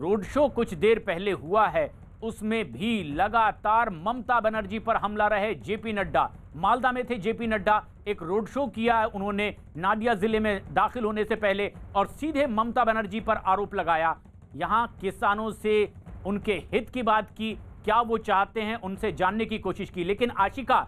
Road show कुछ देर पहले हुआ है, उसमें भी लगातार ममता बनर्जी पर हमला रहे जेपी नड्डा। मालदा में थे जेपी नड्डा, एक रोड शो किया है उन्होंने नादिया जिले में दाखिल होने से पहले और सीधे ममता बनर्जी पर आरोप लगाया। यहां किसानों से उनके हित की बात की, क्या वो चाहते हैं उनसे जानने की कोशिश की। लेकिन आशिका,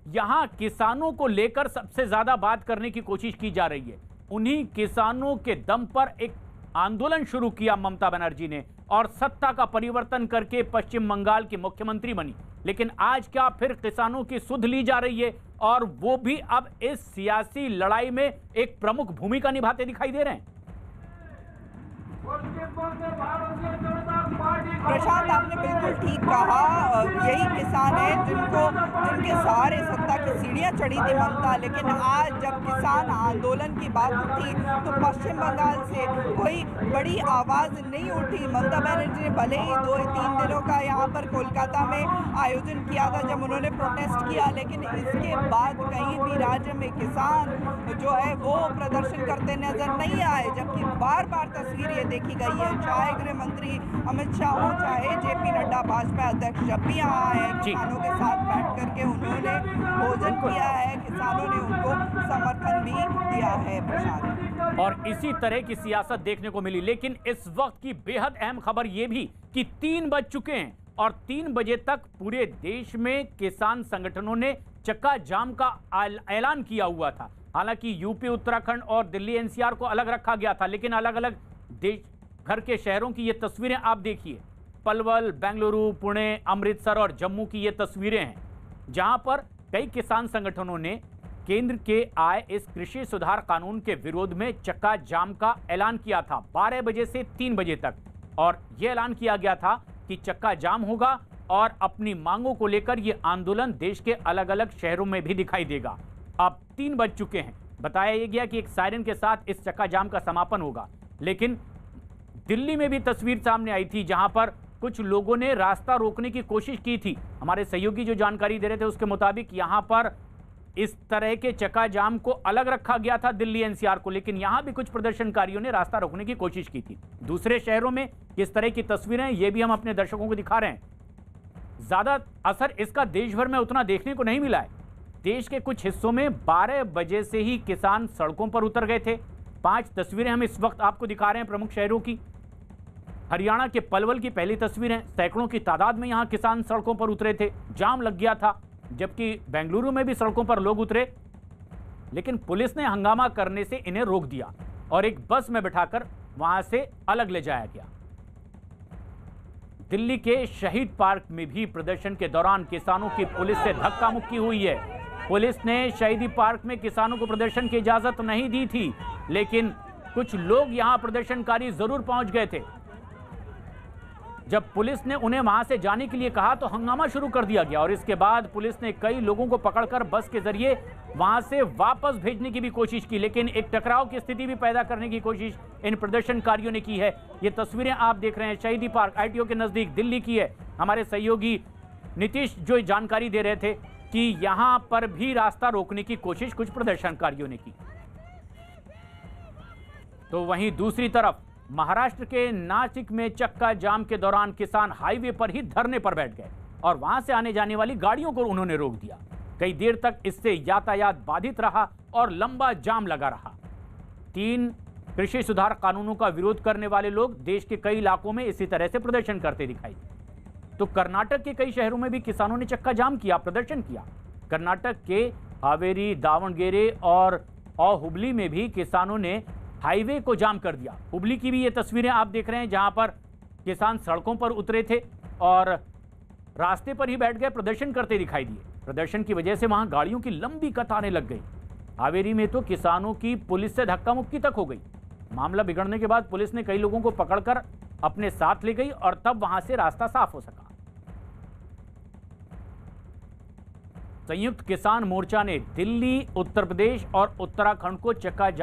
यहां किसानों को लेकर सबसे ज्यादा बात करने की कोशिश की जा रही है। उन्हीं किसानों के दम पर एक आंदोलन शुरू किया ममता बनर्जी ने और सत्ता का परिवर्तन करके पश्चिम बंगाल की मुख्यमंत्री बनी। लेकिन आज क्या फिर किसानों की सुध ली जा रही है और वो भी अब इस सियासी लड़ाई में एक प्रमुख भूमिका निभाते दिखाई दे रहे हैं। प्रशांत, आपने बिल्कुल ठीक कहा। यही किसान है जिनके सहारे सत्ता की सीढ़ियां चढ़ी थी ममता, लेकिन आज जब किसान आंदोलन की बात उठी तो पश्चिम बंगाल से कोई बड़ी आवाज नहीं उठी। ममता बनर्जी ने भले ही 2-3 दिनों का यहाँ पर कोलकाता में आयोजन किया था जब उन्होंने प्रोटेस्ट किया, लेकिन इसके बाद कहीं भी राज्य में किसान जो है वो प्रदर्शन करते नजर नहीं आए। जबकि बार बार तस्वीर ये देखी गई है, चाहे गृह मंत्री अमित शाह हो, चाहे जेपी नड्डा भाजपा अध्यक्ष जब भी यहाँ आए हैं, किसानों के साथ बैठ करके उन्होंने भोजन किया है, किसानों ने उनको समर्थन भी दिया है। प्रशांत, और इसी तरह की सियासत देखने को मिली। लेकिन इस वक्त की बेहद अहम खबर यह भी कि 3 बज चुके हैं और 3 बजे तक पूरे देश में किसान संगठनों ने चक्का जाम का ऐलान किया हुआ था। हालांकि यूपी, उत्तराखंड और दिल्ली एनसीआर को अलग रखा गया था, लेकिन अलग अलग देश भर के शहरों की ये तस्वीरें आप देखिए। पलवल, बेंगलुरु, पुणे, अमृतसर और जम्मू की ये तस्वीरें हैं, जहां पर कई किसान संगठनों ने केंद्र के आए इस कृषि सुधार कानून के विरोध में चक्का जाम का ऐलान किया था 12 बजे से 3 बजे तक। और यह ऐलान किया गया था कि चक्का जाम होगा और अपनी मांगों को लेकर यह आंदोलन देश के अलग अलग शहरों में भी दिखाई देगा। अब 3 बज चुके हैं, बताया गया कि एक सायरन के साथ इस चक्का जाम का समापन होगा। लेकिन दिल्ली में भी तस्वीर सामने आई थी जहां पर कुछ लोगों ने रास्ता रोकने की कोशिश की थी। हमारे सहयोगी जो जानकारी दे रहे थे उसके मुताबिक यहां पर इस तरह के चक्का जाम को अलग रखा गया था दिल्ली एनसीआर को, लेकिन यहां भी कुछ प्रदर्शनकारियों ने रास्ता रोकने की कोशिश की थी। दूसरे शहरों में किस तरह की तस्वीरें, ये भी हम अपने दर्शकों को दिखा रहे हैं। ज्यादा असर इसका देश भर में उतना देखने को नहीं मिला है। देश के कुछ हिस्सों में 12 बजे से ही किसान सड़कों पर उतर गए थे। 5 तस्वीरें हम इस वक्त आपको दिखा रहे हैं प्रमुख शहरों की। हरियाणा के पलवल की पहली तस्वीर है, सैकड़ों की तादाद में यहां किसान सड़कों पर उतरे थे, जाम लग गया था। जबकि बेंगलुरु में भी सड़कों पर लोग उतरे, लेकिन पुलिस ने हंगामा करने से इन्हें रोक दिया और एक बस में बिठाकर वहां से अलग ले जाया गया। दिल्ली के शहीद पार्क में भी प्रदर्शन के दौरान किसानों की पुलिस से धक्का मुक्की हुई है। पुलिस ने शहीदी पार्क में किसानों को प्रदर्शन की इजाजत नहीं दी थी, लेकिन कुछ लोग यहां प्रदर्शनकारी जरूर पहुंच गए थे। जब पुलिस ने उन्हें वहां से जाने के लिए कहा तो हंगामा शुरू कर दिया गया और इसके बाद पुलिस ने कई लोगों को पकड़कर बस के जरिए वहां से वापस भेजने की भी कोशिश की, लेकिन एक टकराव की स्थिति भी पैदा करने की कोशिश इन प्रदर्शनकारियों ने की है। ये तस्वीरें आप देख रहे हैं शहीदी पार्क आईटीओ के नजदीक दिल्ली की है। हमारे सहयोगी नीतीश जो जानकारी दे रहे थे कि यहां पर भी रास्ता रोकने की कोशिश कुछ प्रदर्शनकारियों ने की। तो वहीं दूसरी तरफ महाराष्ट्र के नासिक में चक्का जाम के दौरान किसान हाईवे पर ही धरने पर बैठ गए और वहां से आने जाने वाली गाड़ियों को उन्होंने रोक दिया। कई देर तक इससे यातायात बाधित रहा और लंबा जाम लगा रहा। 3 कृषि सुधार कानूनों का विरोध करने वाले लोग देश के कई इलाकों में इसी तरह से प्रदर्शन करते दिखाई दिए। तो कर्नाटक के कई शहरों में भी किसानों ने चक्का जाम किया, प्रदर्शन किया। कर्नाटक के हावेरी, दावणगेरे और हुबली में भी किसानों ने हाईवे को जाम कर दिया। हुबली की भी ये तस्वीरें आप देख रहे हैं जहां पर किसान सड़कों पर उतरे थे और रास्ते पर ही बैठ गए, प्रदर्शन करते दिखाई दिए। प्रदर्शन की वजह से वहां गाड़ियों की लंबी कतारें लग गई। हावेरी में तो किसानों की पुलिस से धक्का मुक्की तक हो गई। मामला बिगड़ने के बाद पुलिस ने कई लोगों को पकड़कर अपने साथ ले गई और तब वहां से रास्ता साफ हो सका। संयुक्त किसान मोर्चा ने दिल्ली, उत्तर प्रदेश और उत्तराखंड को चक्का जाम